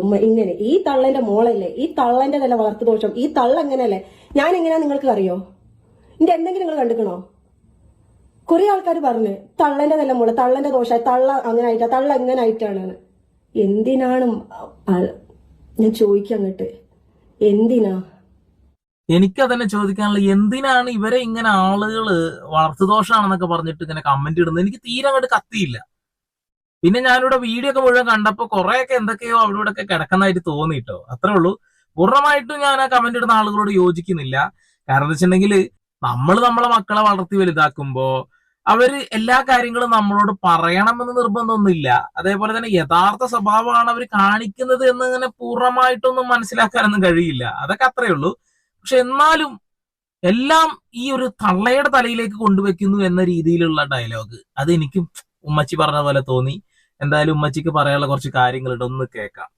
ഉമ്മ ഇങ്ങനെ ഈ തള്ളന്റെ മോളല്ലേ, ഈ തള്ളന്റെ തന്നെ വളർത്തു ദോഷം, ഈ തള്ള എങ്ങനെയല്ലേ, ഞാൻ എങ്ങനെയാ നിങ്ങൾക്ക് അറിയോ? എന്റെ എന്തെങ്കിലും നിങ്ങൾ കണ്ടിക്കണോ? കുറെ ആൾക്കാർ പറഞ്ഞു തള്ളന്റെ തന്നെ മോള്, തള്ളന്റെ ദോഷം, തള്ള അങ്ങനെ ആയിട്ടാ, തള്ള എങ്ങനെ ആയിട്ടാണ്. എന്തിനാണ് ഞാൻ ചോദിക്കങ്ങട്ട്, എന്തിനാ? എനിക്കതന്നെ ചോദിക്കാനുള്ള, എന്തിനാണ് ഇവരെ ഇങ്ങനെ ആളുകള് വളർത്തുദോഷാണെന്നൊക്കെ പറഞ്ഞിട്ട് ഇങ്ങനെ കമന്റ് ഇടുന്നത്? എനിക്ക് തീരെ അങ്ങോട്ട് കത്തിയില്ല. പിന്നെ ഞാനിവിടെ വീഡിയോ ഒക്കെ മുഴുവൻ കണ്ടപ്പോ കുറെയൊക്കെ എന്തൊക്കെയോ അവിടെ ഇവിടെ ഒക്കെ കിടക്കുന്നതായിട്ട് തോന്നിട്ടോ, അത്രേ ഉള്ളൂ. പൂർണ്ണമായിട്ടും ഞാൻ ആ കമന്റ് ഇടുന്ന ആളുകളോട് യോജിക്കുന്നില്ല. കാരണം എന്താ വെച്ചിട്ടുണ്ടെങ്കിൽ, നമ്മളെ മക്കളെ വളർത്തി വലുതാക്കുമ്പോ അവര് എല്ലാ കാര്യങ്ങളും നമ്മളോട് പറയണമെന്ന് നിർബന്ധമൊന്നുമില്ല. അതേപോലെ തന്നെ യഥാർത്ഥ സ്വഭാവമാണ് അവർ കാണിക്കുന്നത് എന്ന് ഇങ്ങനെ പൂർണ്ണമായിട്ടൊന്നും മനസ്സിലാക്കാനൊന്നും കഴിയില്ല. അതൊക്കെ അത്രേ ഉള്ളൂ. പക്ഷെ എന്നാലും എല്ലാം ഈ ഒരു തള്ളയുടെ തലയിലേക്ക് കൊണ്ടുവെക്കുന്നു എന്ന രീതിയിലുള്ള ഡയലോഗ്, അത് എനിക്കും ഉമ്മച്ചി പറഞ്ഞ പോലെ തോന്നി. എന്തായാലും ഉമ്മച്ചിക്ക് പറയാനുള്ള കുറച്ച് കാര്യങ്ങളുണ്ട്, ഒന്ന് കേൾക്കാം.